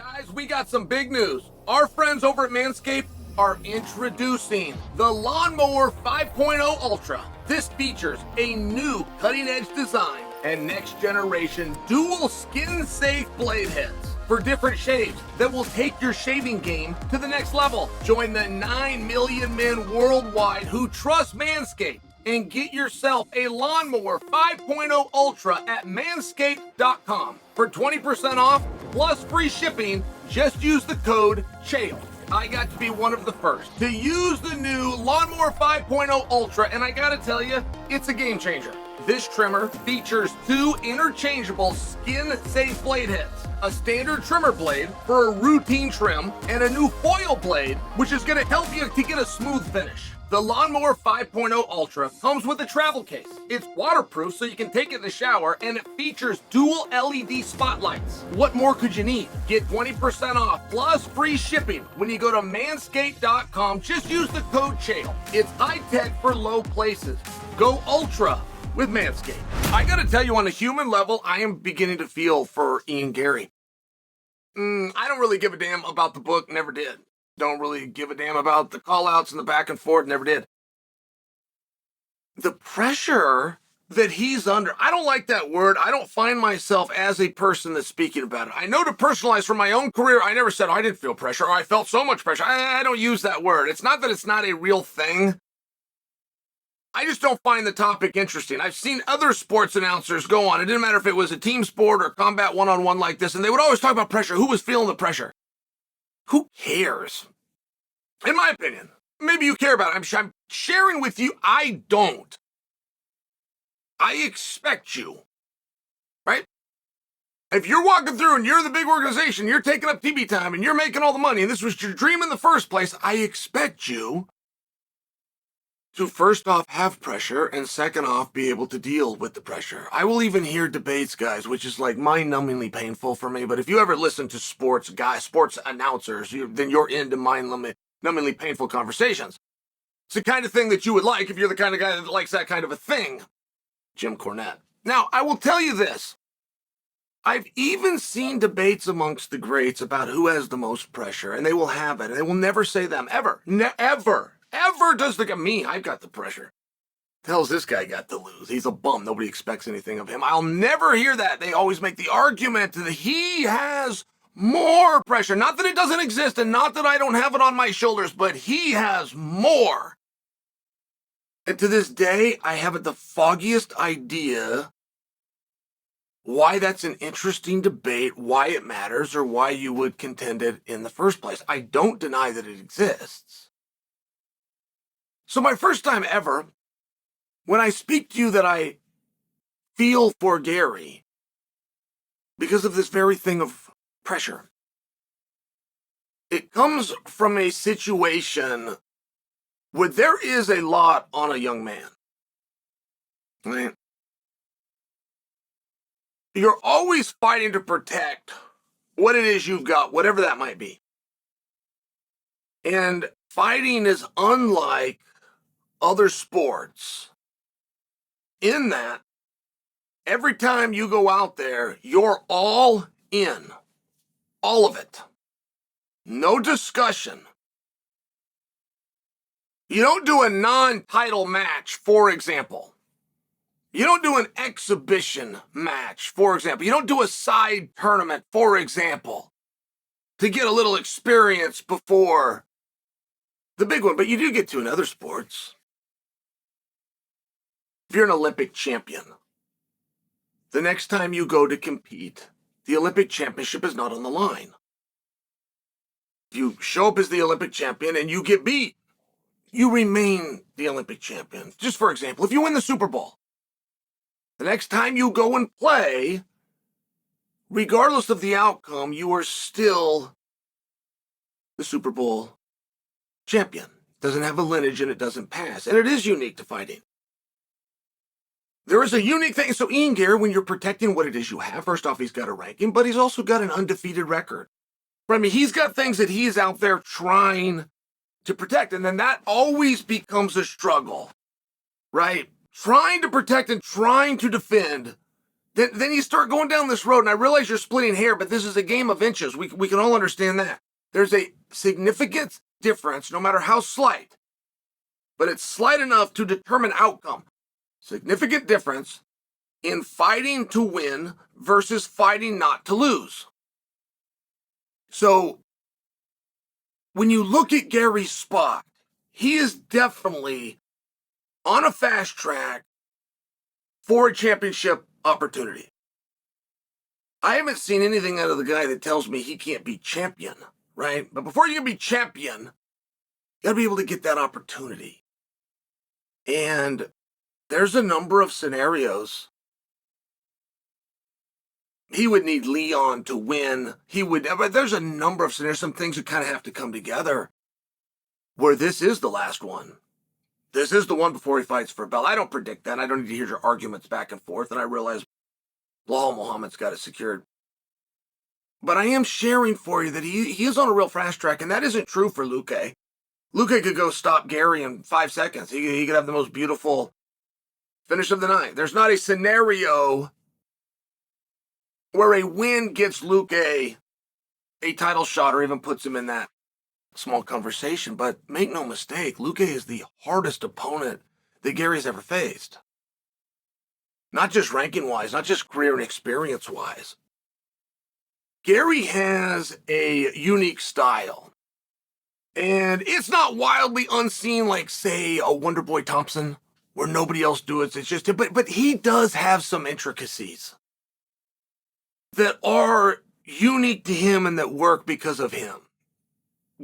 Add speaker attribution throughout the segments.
Speaker 1: Guys, we got some big news. Our friends over at Manscaped are introducing the Lawnmower 5.0 Ultra. This features a new cutting-edge design and next-generation dual skin-safe blade heads for different shaves that will take your shaving game to the next level. Join the 9 million men worldwide who trust Manscaped and get yourself a Lawnmower 5.0 Ultra at manscaped.com. For 20% off plus free shipping, just use the code Chael. I got to be one of the first to use the new Lawnmower 5.0 Ultra, and I gotta tell you, it's a game changer. This trimmer features two interchangeable skin-safe blade heads, a standard trimmer blade for a routine trim, and a new foil blade, which is gonna help you to get a smooth finish. The Lawnmower 5.0 Ultra comes with a travel case. It's waterproof so you can take it in the shower, and it features dual LED spotlights. What more could you need? Get 20% off plus free shipping when you go to manscaped.com. Just use the code Chael. It's high tech for low places. Go Ultra with Manscaped. I gotta tell you, on a human level, I am beginning to feel for Ian Garry. I don't really give a damn about the book, never did. Don't really give a damn about the call-outs and the back and forth, never did. The pressure that he's under, I don't like that word. I don't find myself as a person that's speaking about it. I know to personalize from my own career, I never said, I didn't feel pressure, or I felt so much pressure. I don't use that word. It's not that it's not a real thing. I just don't find the topic interesting. I've seen other sports announcers go on. It didn't matter if it was a team sport or combat one-on-one like this, and they would always talk about pressure. Who was feeling the pressure? Who cares? In my opinion, maybe you care about it. I'm sharing with you, I don't. I expect you, right? If you're walking through and you're the big organization, you're taking up TV time and you're making all the money, and this was your dream in the first place, I expect you to first off have pressure, and second off be able to deal with the pressure. I will even hear debates, guys, which is like mind-numbingly painful for me, but if you ever listen to sports announcers, then you're into mind-numbingly painful conversations. It's the kind of thing that you would like if you're the kind of guy that likes that kind of a thing. Jim Cornette. Now, I will tell you this. I've even seen debates amongst the greats about who has the most pressure, and they will have it. They will never say them, ever. Ever does the guy, me, I've got the pressure. The hell's this guy got to lose? He's a bum. Nobody expects anything of him. I'll never hear that. They always make the argument that he has more pressure. Not that it doesn't exist, and not that I don't have it on my shoulders, but he has more. And to this day, I haven't the foggiest idea why that's an interesting debate, why it matters, or why you would contend it in the first place. I don't deny that it exists. So my first time ever, when I speak to you that I feel for Garry because of this very thing of pressure, it comes from a situation where there is a lot on a young man. Right? You're always fighting to protect what it is you've got, whatever that might be. And fighting is unlike other sports in that every time you go out there, you're all in. All of it. No discussion. You don't do a non-title match, for example. You don't do an exhibition match, for example. You don't do a side tournament, for example, to get a little experience before the big one. But you do get to in other sports. If you're an Olympic champion, the next time you go to compete, the Olympic championship is not on the line. If you show up as the Olympic champion and you get beat, you remain the Olympic champion. Just for example, if you win the Super Bowl, the next time you go and play, regardless of the outcome, you are still the Super Bowl champion. It doesn't have a lineage and it doesn't pass. And it is unique to fighting. There is a unique thing. So Ian Garry, when you're protecting what it is you have, first off, he's got a ranking, but he's also got an undefeated record. I mean, he's got things that he's out there trying to protect, and then that always becomes a struggle, right? Trying to protect and trying to defend then you start going down this road, and I realize you're splitting hair, but this is a game of inches. We can all understand that. There's a significant difference, no matter how slight, but it's slight enough to determine outcome. Significant difference in fighting to win versus fighting not to lose. So when you look at Gary's spot, he is definitely on a fast track for a championship opportunity. I haven't seen anything out of the guy that tells me he can't be champion, right? But before you can be champion, you got to be able to get that opportunity. And there's a number of scenarios. He would need Leon to win. But there's a number of scenarios, some things that kind of have to come together where this is the last one. This is the one before he fights for a belt. I don't predict that. I don't need to hear your arguments back and forth. And I realize Belal Muhammad's got it secured. But I am sharing for you that he is on a real fast track, and that isn't true for Luque. Luque could go stop Gary in 5 seconds. He could have the most beautiful finish of the night. There's not a scenario where a win gets Luque a title shot or even puts him in that small conversation. But make no mistake, Luque is the hardest opponent that Gary's ever faced. Not just ranking-wise, not just career and experience-wise. Gary has a unique style. And it's not wildly unseen like, say, a Wonderboy Thompson, where nobody else does it. It's just him. But he does have some intricacies that are unique to him and that work because of him.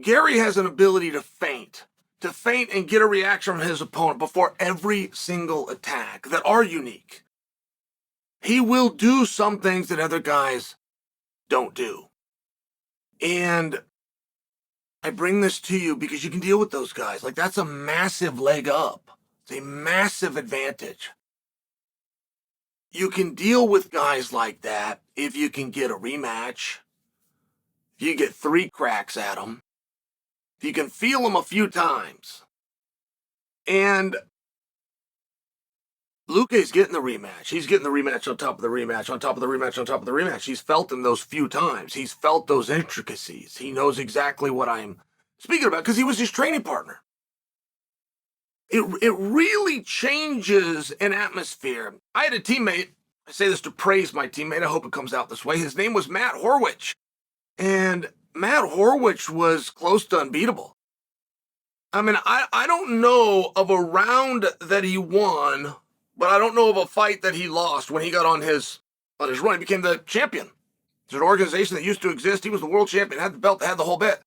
Speaker 1: Gary has an ability to feint and get a reaction from his opponent before every single attack that are unique. He will do some things that other guys don't do. And I bring this to you because you can deal with those guys. Like, that's a massive leg up. It's a massive advantage. You can deal with guys like that if you can get a rematch, if you get 3 cracks at them, if you can feel them a few times. And Luque's getting the rematch. He's getting the rematch on top of the rematch, on top of the rematch, on top of the rematch. He's felt them those few times. He's felt those intricacies. He knows exactly what I'm speaking about because he was his training partner. It really changes an atmosphere. I had a teammate, I say this to praise my teammate, I hope it comes out this way. His name was Matt Horwich. And Matt Horwich was close to unbeatable. I mean, I don't know of a round that he won, but I don't know of a fight that he lost when he got on his run. He became the champion. There's an organization that used to exist. He was the world champion, had the belt, had the whole bit.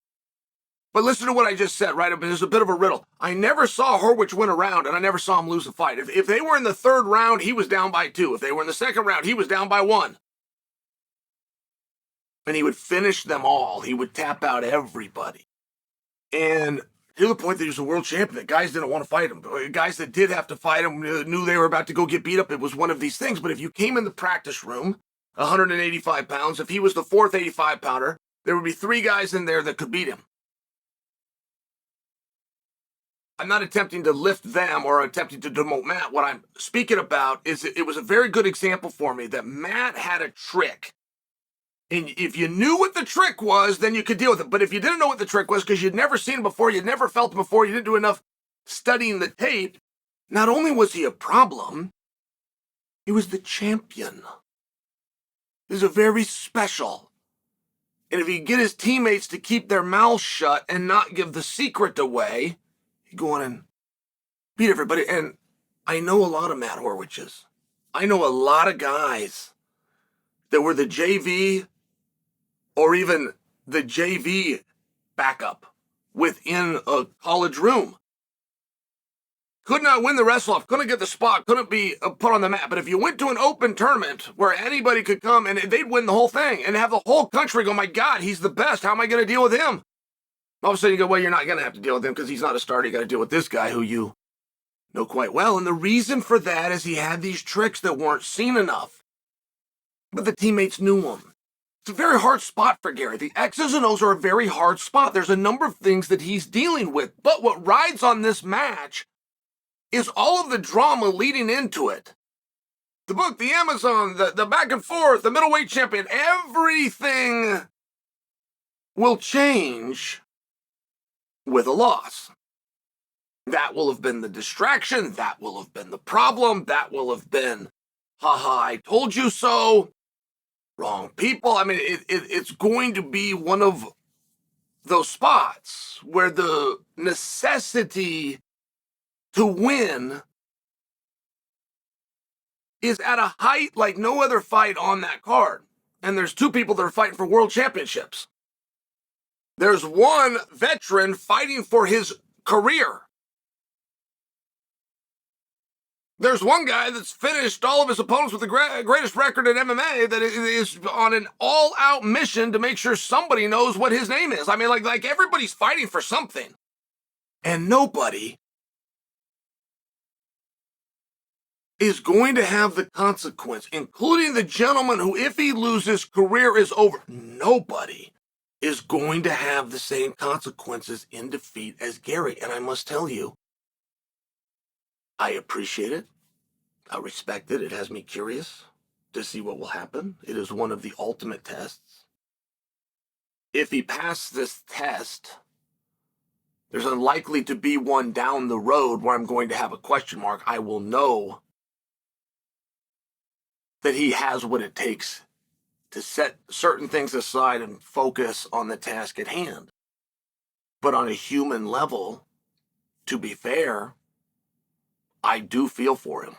Speaker 1: But listen to what I just said, right? There's a bit of a riddle. I never saw Horwich win a round, and I never saw him lose a fight. If they were in the 3rd round, he was down by 2. If they were in the 2nd round, he was down by 1. And he would finish them all. He would tap out everybody. And to the point that he was a world champion, that guys didn't want to fight him. Guys that did have to fight him knew they were about to go get beat up. It was one of these things. But if you came in the practice room, 185 pounds, if he was the 4th 85-pounder, there would be 3 guys in there that could beat him. I'm not attempting to lift them or attempting to demote Matt. What I'm speaking about is it was a very good example for me that Matt had a trick. And if you knew what the trick was, then you could deal with it. But if you didn't know what the trick was because you'd never seen it before, you'd never felt it before, you didn't do enough studying the tape, not only was he a problem, he was the champion. He was a very special. And if he could get his teammates to keep their mouths shut and not give the secret away, he'd go on and beat everybody. And I know a lot of Matt Horwiches. I know a lot of guys that were the JV or even the JV backup within a college room. Could not win the wrestle-off, couldn't get the spot, couldn't be put on the map. But if you went to an open tournament where anybody could come and they'd win the whole thing and have the whole country go, my God, he's the best. How am I going to deal with him? All of a sudden you go, well, you're not going to have to deal with him because he's not a starter. You got to deal with this guy who you know quite well. And the reason for that is he had these tricks that weren't seen enough. But the teammates knew them. It's a very hard spot for Gary. The X's and O's are a very hard spot. There's a number of things that he's dealing with. But what rides on this match is all of the drama leading into it the book, the Amazon, the back and forth, the middleweight champion, everything will change with a loss. That will have been the distraction. That will have been the problem. That will have been, haha, I told you so. Wrong people. I mean, it's going to be one of those spots where the necessity to win is at a height like no other fight on that card. And there's two people that are fighting for world championships. There's one veteran fighting for his career. There's one guy that's finished all of his opponents with the greatest record in MMA that is on an all-out mission to make sure somebody knows what his name is. I mean, like everybody's fighting for something. And nobody is going to have the consequence, including the gentleman who, if he loses, career is over. Nobody is going to have the same consequences in defeat as Garry. And I must tell you, I appreciate it. I respect it. It has me curious to see what will happen. It is one of the ultimate tests. If he passes this test, there's unlikely to be one down the road where I'm going to have a question mark. I will know that he has what it takes to set certain things aside and focus on the task at hand. But on a human level, to be fair, I do feel for him.